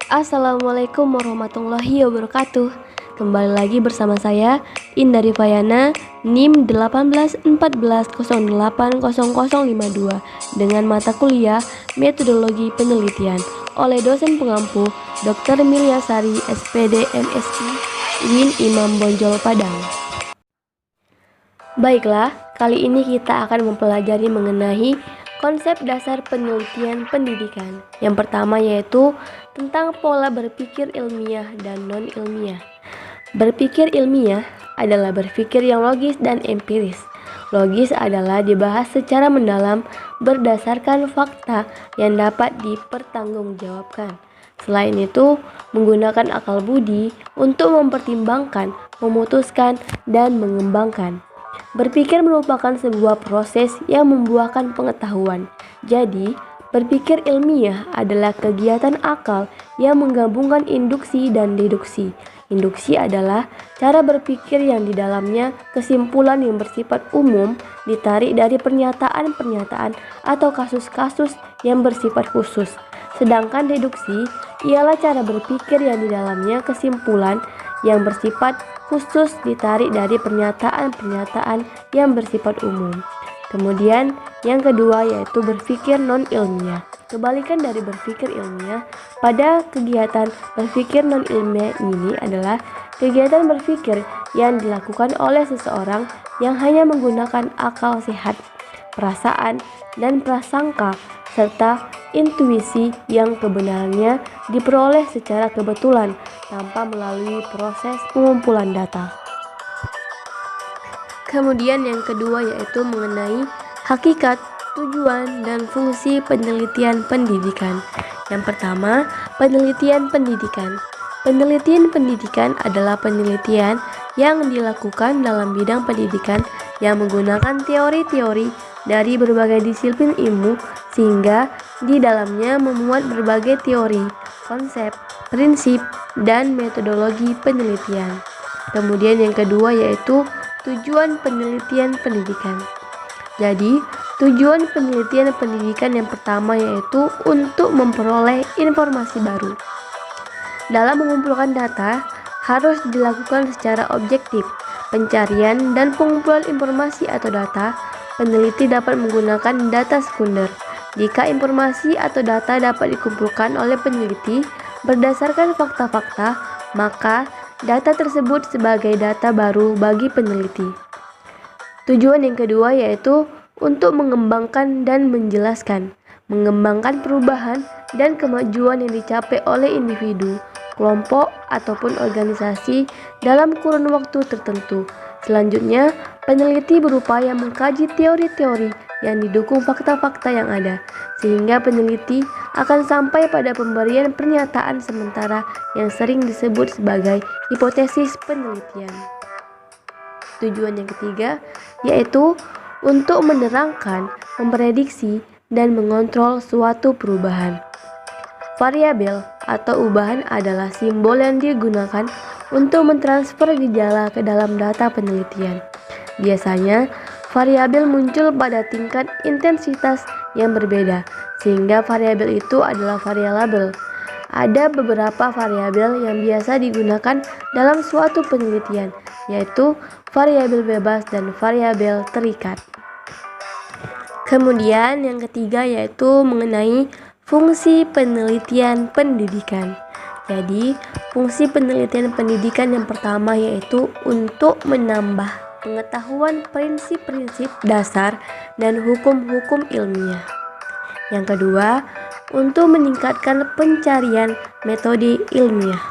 Assalamualaikum warahmatullahi wabarakatuh. Kembali lagi bersama saya Indah Rifayana, NIM 1814080052 dengan mata kuliah Metodologi Penelitian oleh dosen pengampu Dr. Milyasari SPD MSI UIN Imam Bonjol Padang. Baiklah, kali ini kita akan mempelajari mengenai konsep dasar penelitian pendidikan. Yang pertama yaitu tentang pola berpikir ilmiah dan non-ilmiah. Berpikir ilmiah adalah berpikir yang logis dan empiris. Logis adalah dibahas secara mendalam berdasarkan fakta yang dapat dipertanggungjawabkan. Selain itu, menggunakan akal budi untuk mempertimbangkan, memutuskan, dan mengembangkan. Berpikir merupakan sebuah proses yang membuahkan pengetahuan. Jadi, berpikir ilmiah adalah kegiatan akal yang menggabungkan induksi dan deduksi. Induksi adalah cara berpikir yang di dalamnya kesimpulan yang bersifat umum ditarik dari pernyataan-pernyataan atau kasus-kasus yang bersifat khusus. Sedangkan deduksi ialah cara berpikir yang di dalamnya kesimpulan yang bersifat khusus ditarik dari pernyataan-pernyataan yang bersifat umum. Kemudian yang kedua yaitu berpikir non-ilmiah. Kebalikan dari berpikir ilmiah, pada kegiatan berpikir non-ilmiah ini adalah kegiatan berpikir yang dilakukan oleh seseorang yang hanya menggunakan akal sehat, perasaan, dan prasangka, serta intuisi yang kebenarannya diperoleh secara kebetulan tanpa melalui proses pengumpulan data. Kemudian yang kedua yaitu mengenai hakikat, tujuan, dan fungsi penelitian pendidikan. Yang pertama, penelitian pendidikan. Penelitian pendidikan adalah penelitian yang dilakukan dalam bidang pendidikan yang menggunakan teori-teori dari berbagai disiplin ilmu sehingga di dalamnya memuat berbagai teori, konsep, prinsip, dan metodologi penelitian. Kemudian yang kedua yaitu tujuan penelitian pendidikan. Jadi, tujuan penelitian pendidikan yang pertama yaitu untuk memperoleh informasi baru. Dalam mengumpulkan data, harus dilakukan secara objektif. Pencarian dan pengumpulan informasi atau data, peneliti dapat menggunakan data sekunder. Jika informasi atau data dapat dikumpulkan oleh peneliti berdasarkan fakta-fakta, maka data tersebut sebagai data baru bagi peneliti. Tujuan yang kedua yaitu untuk mengembangkan dan menjelaskan, mengembangkan perubahan dan kemajuan yang dicapai oleh individu, kelompok, ataupun organisasi dalam kurun waktu tertentu. Selanjutnya, peneliti berupaya mengkaji teori-teori yang didukung fakta-fakta yang ada, sehingga peneliti akan sampai pada pemberian pernyataan sementara yang sering disebut sebagai hipotesis penelitian. Tujuan yang ketiga yaitu untuk menerangkan, memprediksi, dan mengontrol suatu perubahan. Variabel atau ubahan adalah simbol yang digunakan untuk mentransfer gejala ke dalam data penelitian. Biasanya, variabel muncul pada tingkat intensitas yang berbeda, sehingga variabel itu adalah variabel. Ada beberapa variabel yang biasa digunakan dalam suatu penelitian, yaitu variabel bebas dan variabel terikat. Kemudian yang ketiga yaitu mengenai fungsi penelitian pendidikan. Jadi, fungsi penelitian pendidikan yang pertama yaitu untuk menambah pengetahuan prinsip-prinsip dasar dan hukum-hukum ilmiah. Yang kedua, untuk meningkatkan pencarian metode ilmiah.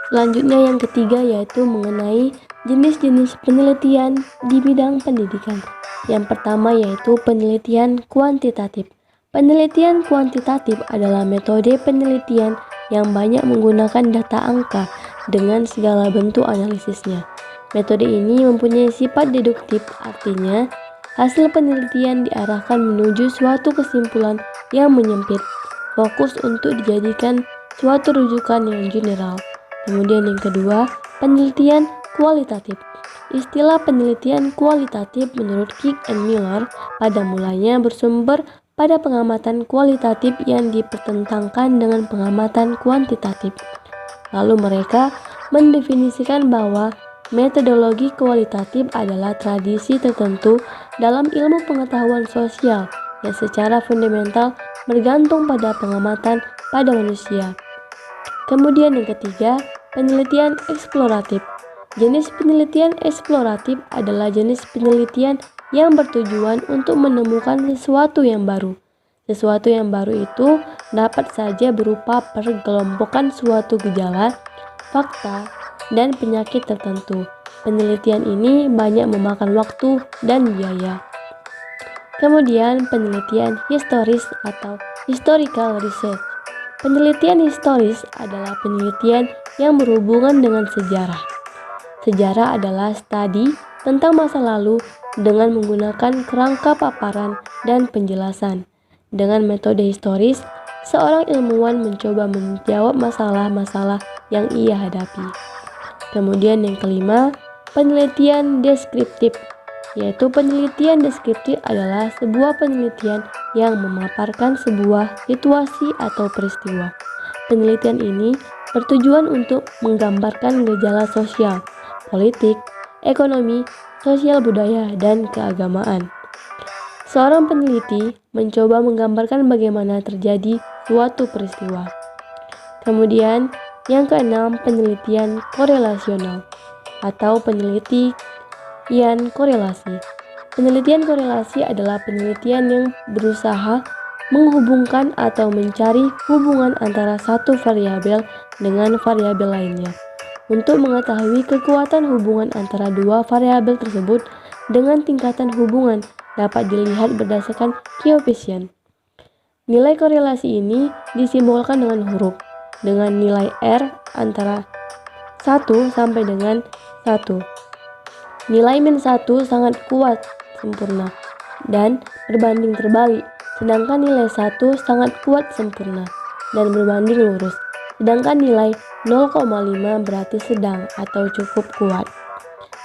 Selanjutnya yang ketiga yaitu mengenai jenis-jenis penelitian di bidang pendidikan. Yang pertama yaitu penelitian kuantitatif. Penelitian kuantitatif adalah metode penelitian yang banyak menggunakan data angka dengan segala bentuk analisisnya. Metode ini mempunyai sifat deduktif, artinya hasil penelitian diarahkan menuju suatu kesimpulan yang menyempit, fokus untuk dijadikan suatu rujukan yang general. Kemudian yang kedua, penelitian kualitatif. Istilah penelitian kualitatif menurut Kick and Miller pada mulanya bersumber pada pengamatan kualitatif yang dipertentangkan dengan pengamatan kuantitatif. Lalu mereka mendefinisikan bahwa metodologi kualitatif adalah tradisi tertentu dalam ilmu pengetahuan sosial yang secara fundamental bergantung pada pengamatan pada manusia. Kemudian yang ketiga, penelitian eksploratif. Jenis penelitian eksploratif adalah jenis penelitian yang bertujuan untuk menemukan sesuatu yang baru. Sesuatu yang baru itu dapat saja berupa pergelompokan suatu gejala, fakta, dan penyakit tertentu. Penelitian ini banyak memakan waktu dan biaya. Kemudian penelitian historis atau historical research. Penelitian historis adalah penelitian yang berhubungan dengan sejarah. Sejarah adalah studi tentang masa lalu dengan menggunakan kerangka paparan dan penjelasan. Dengan metode historis, seorang ilmuwan mencoba menjawab masalah-masalah yang ia hadapi. Kemudian yang kelima, penelitian deskriptif, yaitu penelitian deskriptif adalah sebuah penelitian yang memaparkan sebuah situasi atau peristiwa. Penelitian ini bertujuan untuk menggambarkan gejala sosial, politik, ekonomi, sosial budaya, dan keagamaan. Seorang peneliti mencoba menggambarkan bagaimana terjadi suatu peristiwa. Kemudian, yang keenam, penelitian korelasional atau penelitian korelasi. Penelitian korelasi adalah penelitian yang berusaha menghubungkan atau mencari hubungan antara satu variabel dengan variabel lainnya. Untuk mengetahui kekuatan hubungan antara dua variabel tersebut dengan tingkatan hubungan dapat dilihat berdasarkan koefisien. Nilai korelasi ini disimbolkan dengan huruf, dengan nilai R antara 1 sampai dengan 1. Nilai -1 sangat kuat sempurna dan berbanding terbalik, sedangkan nilai 1 sangat kuat sempurna dan berbanding lurus, sedangkan nilai 0,5 berarti sedang atau cukup kuat.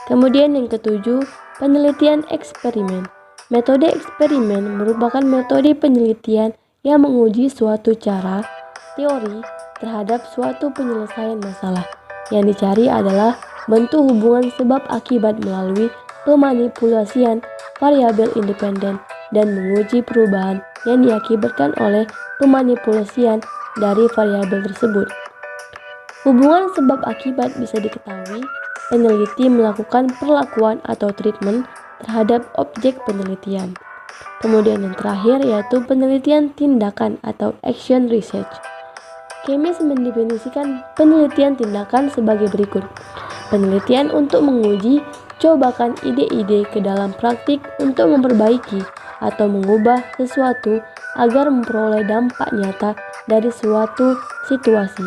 Kemudian yang ketujuh, penelitian eksperimen. Metode eksperimen merupakan metode penelitian yang menguji suatu cara, teori, terhadap suatu penyelesaian masalah. Yang dicari adalah bentuk hubungan sebab akibat melalui pemanipulasian variabel independen dan menguji perubahan yang diakibatkan oleh pemanipulasian dari variabel tersebut. Hubungan sebab akibat bisa diketahui peneliti melakukan perlakuan atau treatment terhadap objek penelitian. Kemudian yang terakhir yaitu penelitian tindakan atau action research. Kemis mendefinisikan penelitian tindakan sebagai berikut. Penelitian untuk menguji cobakan ide-ide ke dalam praktik untuk memperbaiki atau mengubah sesuatu agar memperoleh dampak nyata dari suatu situasi.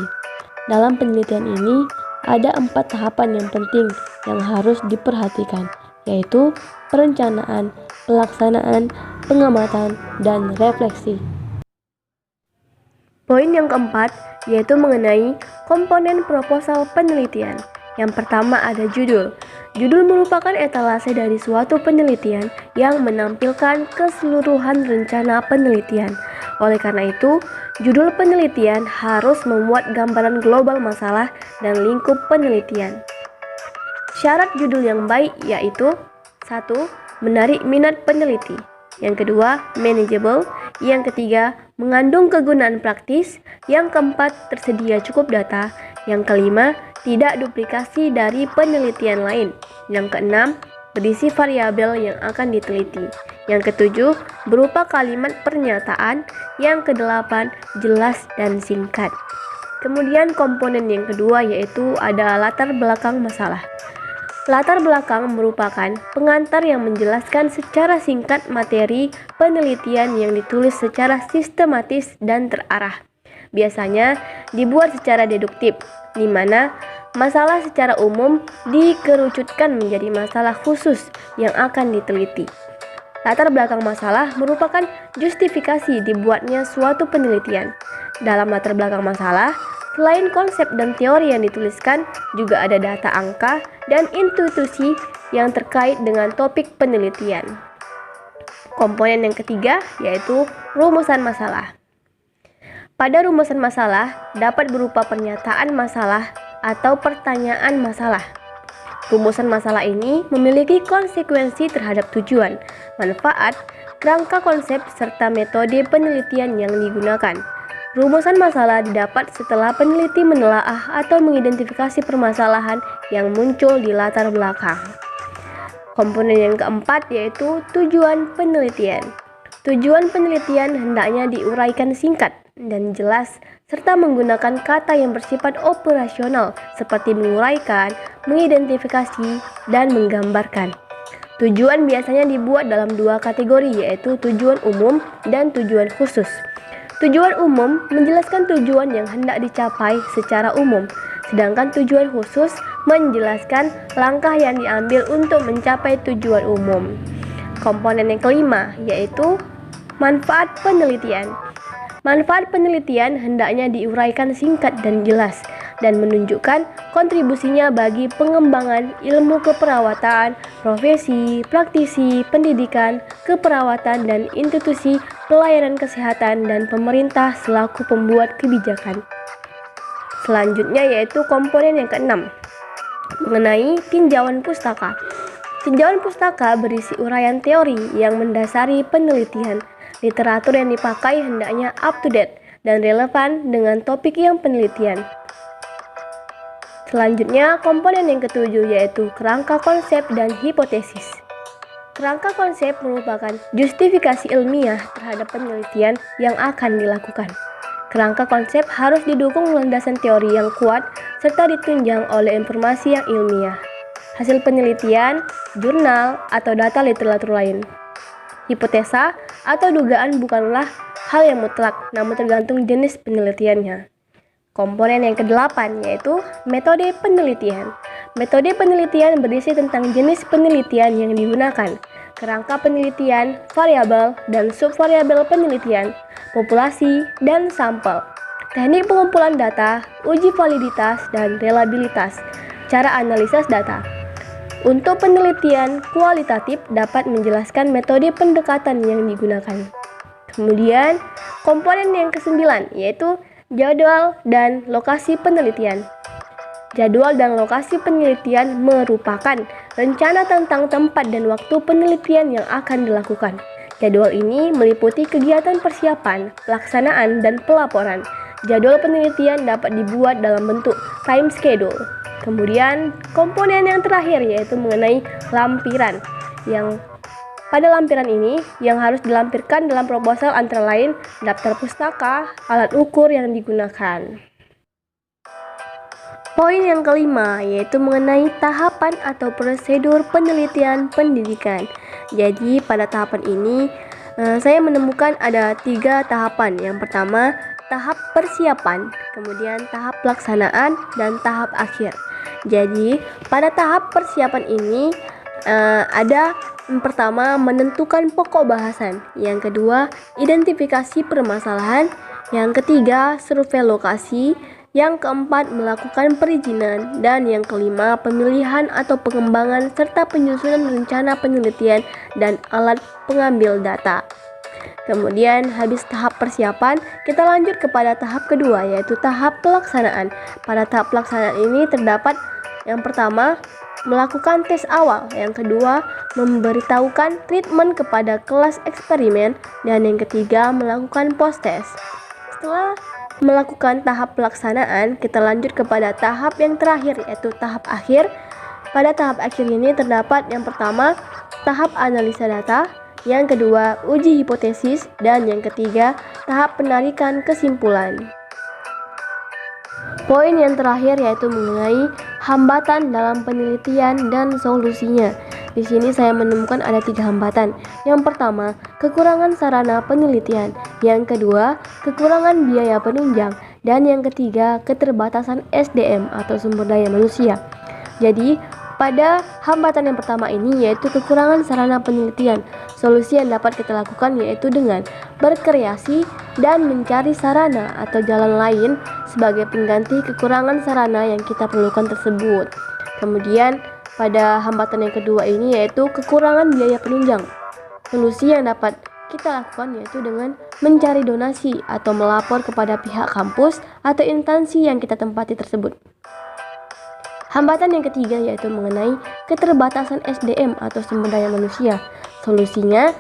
Dalam penelitian ini ada 4 tahapan yang penting yang harus diperhatikan, yaitu perencanaan, pelaksanaan, pengamatan, dan refleksi. Poin yang keempat yaitu mengenai komponen proposal penelitian. Yang pertama ada judul. Judul merupakan etalase dari suatu penelitian yang menampilkan keseluruhan rencana penelitian. Oleh karena itu, judul penelitian harus memuat gambaran global masalah dan lingkup penelitian. Syarat judul yang baik yaitu 1. Menarik minat peneliti. Yang kedua, manageable. Yang ketiga, mengandung kegunaan praktis. Yang keempat, tersedia cukup data. Yang kelima, tidak duplikasi dari penelitian lain. Yang keenam, berisi variabel yang akan diteliti. Yang ketujuh, berupa kalimat pernyataan. Yang kedelapan, jelas dan singkat. Kemudian komponen yang kedua yaitu ada latar belakang masalah. Latar belakang merupakan pengantar yang menjelaskan secara singkat materi penelitian yang ditulis secara sistematis dan terarah. Biasanya dibuat secara deduktif, di mana masalah secara umum dikerucutkan menjadi masalah khusus yang akan diteliti. Latar belakang masalah merupakan justifikasi dibuatnya suatu penelitian. Dalam latar belakang masalah, selain konsep dan teori yang dituliskan, juga ada data angka dan intuisi yang terkait dengan topik penelitian. Komponen yang ketiga yaitu rumusan masalah. Pada rumusan masalah dapat berupa pernyataan masalah atau pertanyaan masalah. Rumusan masalah ini memiliki konsekuensi terhadap tujuan, manfaat, kerangka konsep, serta metode penelitian yang digunakan. Rumusan masalah didapat setelah peneliti menelaah atau mengidentifikasi permasalahan yang muncul di latar belakang. Komponen yang keempat yaitu tujuan penelitian. Tujuan penelitian hendaknya diuraikan singkat dan jelas serta menggunakan kata yang bersifat operasional seperti menguraikan, mengidentifikasi, dan menggambarkan. Tujuan biasanya dibuat dalam dua kategori yaitu tujuan umum dan tujuan khusus. Tujuan umum menjelaskan tujuan yang hendak dicapai secara umum, sedangkan tujuan khusus menjelaskan langkah yang diambil untuk mencapai tujuan umum. Komponen yang kelima yaitu manfaat penelitian. Manfaat penelitian hendaknya diuraikan singkat dan jelas dan menunjukkan kontribusinya bagi pengembangan ilmu keperawatan, profesi, praktisi, pendidikan, keperawatan, dan institusi pelayanan kesehatan dan pemerintah selaku pembuat kebijakan. Selanjutnya yaitu komponen yang keenam, mengenai tinjauan pustaka. Tinjauan pustaka berisi uraian teori yang mendasari penelitian. Literatur yang dipakai hendaknya up to date dan relevan dengan topik yang penelitian. Selanjutnya, komponen yang ketujuh yaitu kerangka konsep dan hipotesis. Kerangka konsep merupakan justifikasi ilmiah terhadap penelitian yang akan dilakukan. Kerangka konsep harus didukung landasan teori yang kuat serta ditunjang oleh informasi yang ilmiah, hasil penelitian, jurnal, atau data literatur lain. Hipotesa atau dugaan bukanlah hal yang mutlak, namun tergantung jenis penelitiannya. Komponen yang kedelapan yaitu metode penelitian. Metode penelitian berisi tentang jenis penelitian yang digunakan, kerangka penelitian, variabel dan subvariabel penelitian, populasi, dan sampel, teknik pengumpulan data, uji validitas dan reliabilitas, cara analisis data. Untuk penelitian kualitatif dapat menjelaskan metode pendekatan yang digunakan. Kemudian, komponen yang kesembilan yaitu jadwal dan lokasi penelitian. Jadwal dan lokasi penelitian merupakan rencana tentang tempat dan waktu penelitian yang akan dilakukan. Jadwal ini meliputi kegiatan persiapan, pelaksanaan, dan pelaporan. Jadwal penelitian dapat dibuat dalam bentuk time schedule. Kemudian, komponen yang terakhir yaitu mengenai lampiran. Yang pada lampiran ini yang harus dilampirkan dalam proposal antara lain daftar pustaka, alat ukur yang digunakan. Poin yang kelima yaitu mengenai tahapan atau prosedur penelitian pendidikan. Jadi pada tahapan ini saya menemukan ada 3 tahapan. Yang pertama, tahap persiapan, kemudian tahap pelaksanaan, dan tahap akhir. Jadi pada tahap persiapan ini ada yang pertama menentukan pokok bahasan, yang kedua identifikasi permasalahan, yang ketiga survei lokasi, yang keempat melakukan perizinan, dan yang kelima pemilihan atau pengembangan serta penyusunan rencana penelitian dan alat pengambil data. Kemudian habis tahap persiapan, kita lanjut kepada tahap kedua yaitu tahap pelaksanaan. Pada tahap pelaksanaan ini terdapat yang pertama melakukan tes awal, yang kedua memberitahukan treatment kepada kelas eksperimen, dan yang ketiga melakukan post-test. Setelah melakukan tahap pelaksanaan, kita lanjut kepada tahap yang terakhir yaitu tahap akhir. Pada tahap akhir ini terdapat yang pertama tahap analisa data, yang kedua uji hipotesis, dan yang ketiga tahap penarikan kesimpulan. Poin yang terakhir yaitu mengenai hambatan dalam penelitian dan solusinya. Di sini saya menemukan ada 3 hambatan. Yang pertama, kekurangan sarana penelitian. Yang kedua, kekurangan biaya penunjang. Dan yang ketiga, keterbatasan SDM atau sumber daya manusia. Jadi, pada hambatan yang pertama ini yaitu kekurangan sarana penelitian. Solusi yang dapat kita lakukan yaitu dengan berkreasi dan mencari sarana atau jalan lain sebagai pengganti kekurangan sarana yang kita perlukan tersebut. Kemudian pada hambatan yang kedua ini yaitu kekurangan biaya penunjang. Solusi yang dapat kita lakukan yaitu dengan mencari donasi atau melapor kepada pihak kampus atau instansi yang kita tempati tersebut. Hambatan yang ketiga yaitu mengenai keterbatasan SDM atau sumber daya manusia. Solusinya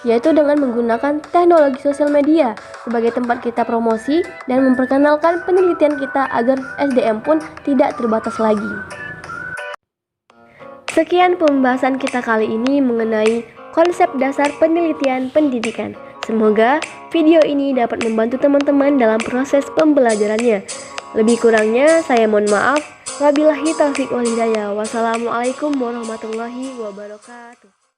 yaitu dengan menggunakan teknologi sosial media sebagai tempat kita promosi dan memperkenalkan penelitian kita agar SDM pun tidak terbatas lagi. Sekian pembahasan kita kali ini mengenai konsep dasar penelitian pendidikan. Semoga video ini dapat membantu teman-teman dalam proses pembelajarannya. Lebih kurangnya saya mohon maaf. Wabillahi taufiq wal hidayah. Wassalamualaikum warahmatullahi wabarakatuh.